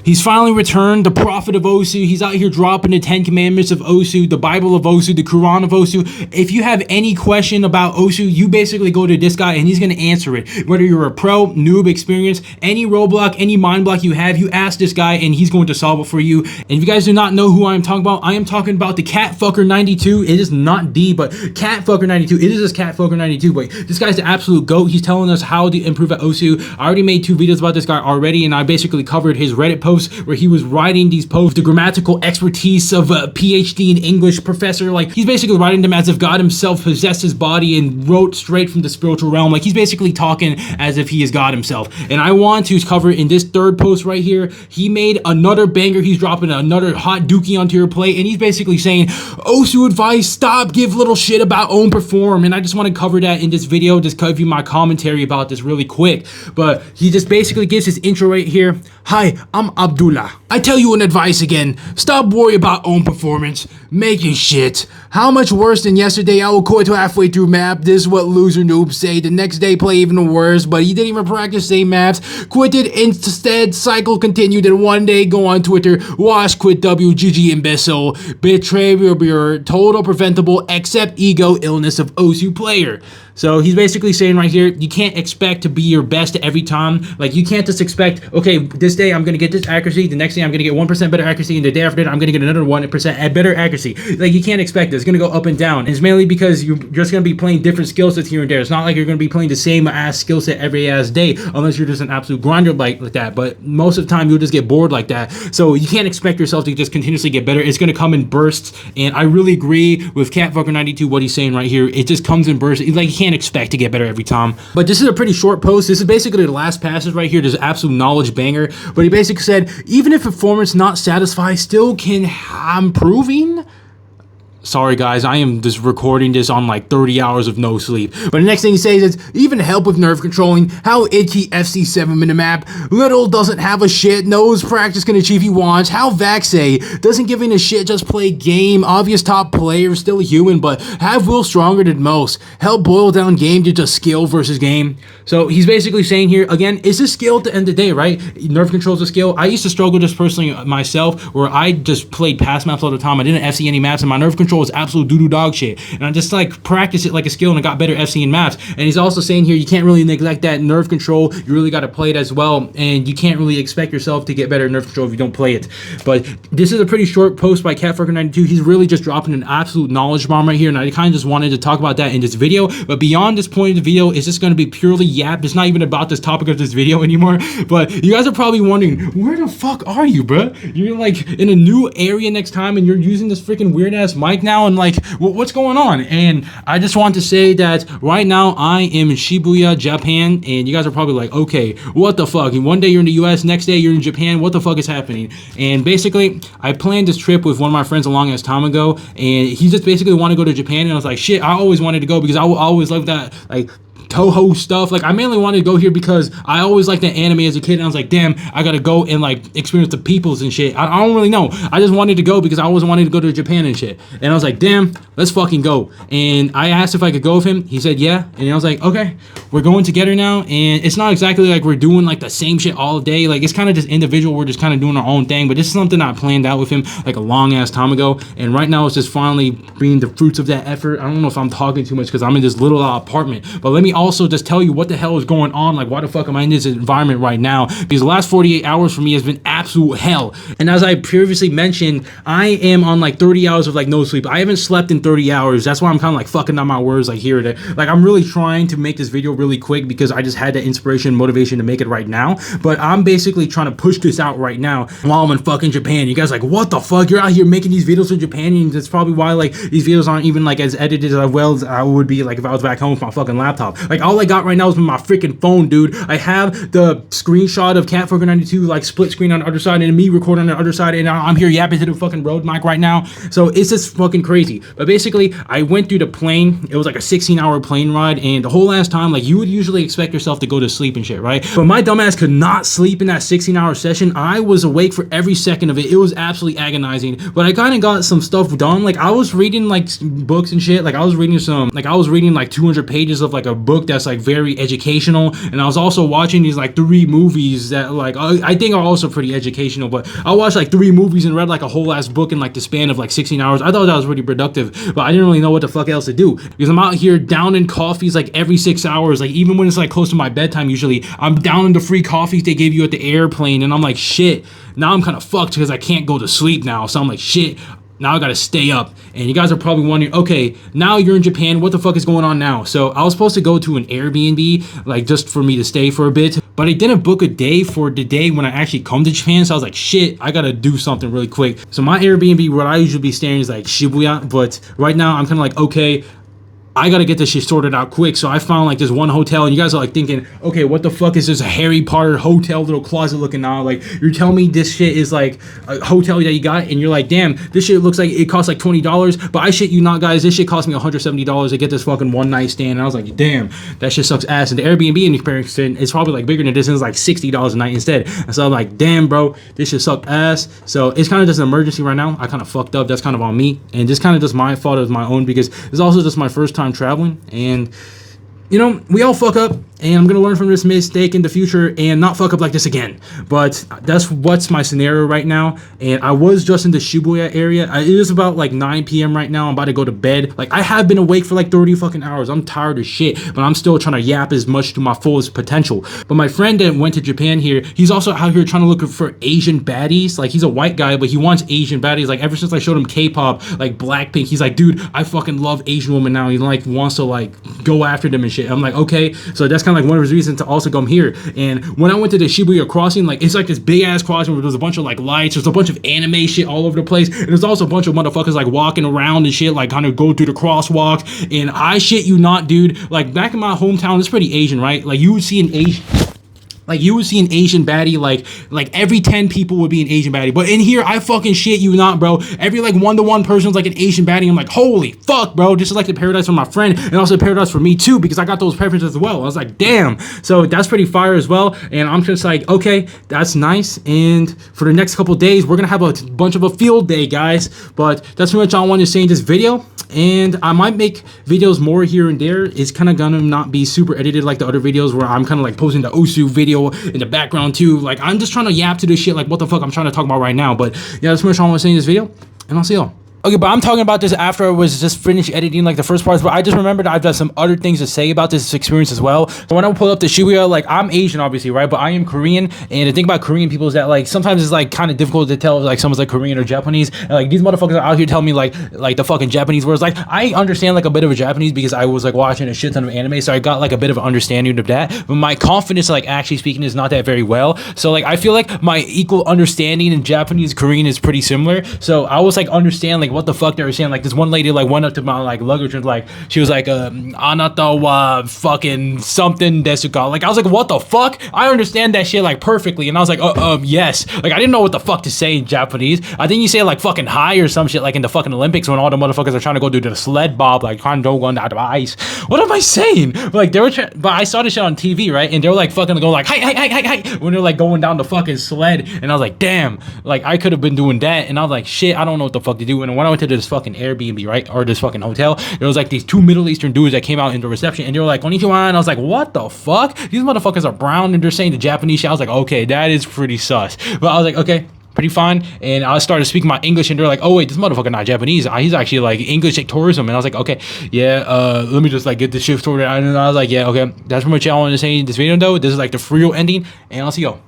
He's finally returned, the prophet of Osu. He's out here dropping the 10 commandments of Osu, the Bible of Osu, the Quran of Osu. If you have any question about Osu, you basically go to this guy and he's going to answer it. Whether you're a pro, noob, experienced, any roadblock, any mind block you have, you ask this guy and he's going to solve it for you. And if you guys do not know who I am talking about, I am talking about the Catfucker92. It is not D, but Catfucker92. It is just Catfucker92, but this guy's the absolute GOAT. He's telling us how to improve at Osu. I already made 2 videos about this guy already, and I basically covered his Reddit post where he was writing these posts, the grammatical expertise of a PhD in English professor. Like, he's basically writing them as if God himself possessed his body and wrote straight from the spiritual realm. Like, he's basically talking as if he is God himself. And I want to cover in this 3rd post right here, he made another banger. He's dropping another hot dookie onto your plate, and he's basically saying, Osu advice, stop, give little shit about own perform. And I just want to cover that in this video, just give you my commentary about this really quick. But he just basically gives his intro right here. Hi, I'm Abdullah. I tell you an advice again. Stop worrying about own performance. Making shit. How much worse than yesterday? I will quit halfway through map. This is what loser noobs say. The next day play even worse, but he didn't even practice same maps. Quitted instead, cycle continued, and one day go on Twitter, wash quit WGG imbecile. Betray your total preventable except ego illness of Osu player. So he's basically saying right here, you can't expect to be your best every time. Like, you can't just expect, okay, this day I'm going to get this accuracy, the next day I'm going to get 1% better accuracy, and the day after that I'm going to get another 1% better accuracy. Like, you can't expect this. It's going to go up and down. And it's mainly because you're just going to be playing different skill sets here and there. It's not like you're going to be playing the same ass skill set every ass day, unless you're just an absolute grinder like that. But most of the time, you'll just get bored like that. So you can't expect yourself to just continuously get better. It's going to come in bursts. And I really agree with Catfucker92, what he's saying right here. It just comes in bursts. Like, you can't expect to get better every time. But this is a pretty short post. This is basically the last passage right here. There's an absolute knowledge banger. But he basically said, even if performance not satisfied, still can improving. Sorry guys, I am just recording this on like 30 hours of no sleep. But the next thing he says is, even help with nerve controlling, how itchy FC7 minimap, little doesn't have a shit, knows practice can achieve he wants, how Vaxay, doesn't give in a shit, just play game, obvious top player, still human, but have will stronger than most, help boil down game to just skill versus game. So he's basically saying here, again, it's a skill at the end of the day, right? Nerve control's a skill. I used to struggle just personally myself, where I just played pass maps all the time. I didn't FC any maps, and my nerve control was absolute doo-doo dog shit. And I just like practiced it like a skill, and I got better FC in maps. And he's also saying here, you can't really neglect that nerve control. You really got to play it as well, and you can't really expect yourself to get better nerve control if you don't play it. But this is a pretty short post by Catfucker92. He's really just dropping an absolute knowledge bomb right here, and I kind of just wanted to talk about that in this video. But beyond this point of the video, it's just going to be purely yap. It's not even about this topic of this video anymore. But you guys are probably wondering, where the fuck are you, bro? You're like in a new area next time, and you're using this freaking weird ass mic now, and like, what's going on? And I just want to say that right now I am in Shibuya, Japan, and you guys are probably like, okay, what the fuck? And one day you're in the US, next day you're in Japan. What the fuck is happening? And basically, I planned this trip with one of my friends a long ass time ago, and he just basically wanted to go to Japan, and I was like, shit, I always wanted to go because I always loved that, like, Toho stuff. Like, I mainly wanted to go here because I always liked that anime as a kid, and I was like, damn, I gotta go and like experience the peoples and shit. I don't really know. I just wanted to go because I always wanted to go to Japan and shit. And I was like, damn, let's fucking go. And I asked if I could go with him. He said yeah, and I was like, okay, we're going together now. And it's not exactly like we're doing like the same shit all day. Like, it's kind of just individual. We're just kind of doing our own thing. But this is something I planned out with him like a long ass time ago, and right now it's just finally bringing the fruits of that effort. I don't know if I'm talking too much because I'm in this little apartment, but let me also just tell you what the hell is going on. Like, why the fuck am I in this environment right now? Because the last 48 hours for me has been absolute hell. And as I previously mentioned, I am on like 30 hours of like no sleep. I haven't slept in 30 hours. That's why I'm kind of like fucking up my words like here or there. Like, I'm really trying to make this video really quick because I just had that inspiration and motivation to make it right now. But I'm basically trying to push this out right now while I'm in fucking Japan. You guys are like, what the fuck? You're out here making these videos in Japan, and that's probably why like these videos aren't even like as edited as well as I would be like if I was back home with my fucking laptop. Like, all I got right now is with my freaking phone, dude. I have the screenshot of Catfucker92 like split screen on the other side, and me recording on the other side, and I'm here yapping to the fucking road mic right now. So it's just fucking crazy. But basically, I went through the plane. It was like a 16-hour plane ride, and the whole last time, like, you would usually expect yourself to go to sleep and shit, right? But my dumbass could not sleep in that 16-hour session. I was awake for every second of it. It was absolutely agonizing. But I kind of got some stuff done. Like, I was reading like books and shit. Like, I was reading like 200 pages of like a book that's like very educational, and I was also watching these like 3 movies that like I think are also pretty educational, but I watched like 3 movies and read like a whole ass book in like the span of like 16 hours. I thought that was pretty productive, but I didn't really know what the fuck else to do because I'm out here downing coffees like every 6 hours. Like even when it's like close to my bedtime, usually I'm downing the free coffees they gave you at the airplane, and I'm like, shit, now I'm kind of fucked because I can't go to sleep now. So I'm like, shit, now I gotta stay up. And you guys are probably wondering, okay, now you're in Japan, what the fuck is going on now? So I was supposed to go to an Airbnb, like just for me to stay for a bit, but I didn't book a day for the day when I actually come to Japan. So I was like, shit, I gotta do something really quick. So my Airbnb, where I usually be staying is like Shibuya, but right now I'm kind of like, okay, I gotta get this shit sorted out quick. So I found like this one hotel, and you guys are like thinking, okay, what the fuck is this Harry Potter hotel little closet looking now? Like you're telling me this shit is like a hotel that you got, and you're like, damn, this shit looks like it costs like $20, but I shit you not, guys, this shit cost me $170 to get this fucking one night stand. And I was like, damn, that shit sucks ass. And the Airbnb in comparison is probably like bigger than this, and it's like $60 a night instead. And so I'm like, damn, bro, this shit sucked ass. So it's kind of just an emergency right now. I kind of fucked up. That's kind of on me, and just kind of just my fault of my own, because it's also just my first time traveling, and you know, we all fuck up, and I'm gonna learn from this mistake in the future and not fuck up like this again. But that's what's my scenario right now. And I was just in the Shibuya area. It is about like 9 p.m. right now. I'm about to go to bed. Like I have been awake for like 30 fucking hours. I'm tired of shit, but I'm still trying to yap as much to my fullest potential. But my friend that went to Japan here, he's also out here trying to look for Asian baddies. Like he's a white guy, but he wants Asian baddies. Like ever since I showed him K-pop, like Blackpink, he's like, dude, I fucking love Asian women now. He like wants to like go after them and shit. I'm like, okay, so that's kind of like one of his reasons to also come here. And when I went to the Shibuya crossing, like it's like this big ass crossing where there's a bunch of like lights, there's a bunch of anime shit all over the place, and there's also a bunch of motherfuckers like walking around and shit, like kind of go through the crosswalks. And I shit you not, dude, like back in my hometown, it's pretty Asian, right? Like you would see an Asian baddie, like every 10 people would be an Asian baddie. But in here, I fucking shit you not, bro. Every like 1-to-1 person's like an Asian baddie. I'm like, holy fuck, bro. This is like the paradise for my friend, and also the paradise for me too, because I got those preferences as well. I was like, damn. So that's pretty fire as well. And I'm just like, okay, that's nice. And for the next couple days, we're gonna have a bunch of a field day, guys. But that's pretty much all I wanted to say in this video. And I might make videos more here and there. It's kind of gonna not be super edited like the other videos where I'm kind of like posting the Osu video in the background too. Like I'm just trying to yap to this shit like what the fuck I'm trying to talk about right now. But yeah, that's pretty much all I want to say in this video, and I'll see y'all. Okay, but I'm talking about this after I was just finished editing like the first parts, but I just remembered I've got some other things to say about this experience as well. So when I pull up to Shibuya, like I'm Asian obviously, right? But I am Korean, and the thing about Korean people is that like sometimes it's like kind of difficult to tell if like someone's like Korean or Japanese. And like these motherfuckers are out here telling me like the fucking Japanese words. Like I understand like a bit of a Japanese because I was like watching a shit ton of anime, so I got like a bit of an understanding of that. But my confidence like actually speaking is not that very well. So like I feel like my equal understanding in Japanese Korean is pretty similar. So I was like understand like what the fuck they were saying. Like this one lady like went up to my like luggage and like she was like anata wa fucking something desuka. Like I was like, what the fuck? I understand that shit like perfectly. And I was like, yes. Like I didn't know what the fuck to say in Japanese. I think you say like fucking hi or some shit like in the fucking Olympics when all the motherfuckers are trying to go do the sled bob like trying to go on the ice. What am I saying? Like they were but I saw this shit on TV, right? And they were like fucking going like hi when they're like going down the fucking sled. And I was like, damn, like I could have been doing that. And I was like, shit, I don't know what the fuck to do. And when I went to this fucking Airbnb, right, or this fucking hotel, there was like these 2 Middle Eastern dudes that came out in the reception, and they were like konnichiwa, and I was like, what the fuck? These motherfuckers are brown and they're saying the Japanese shit. I was like, okay, that is pretty sus. But I was like, okay, pretty fine. And I started speaking my English, and they're like, oh wait, this motherfucker not Japanese, he's actually like English like tourism. And I was like, okay, yeah, let me just like get this shit sorted. And I was like, yeah, okay, that's pretty much all I wanted to say in this video though. This is like the real ending, and I'll see y'all.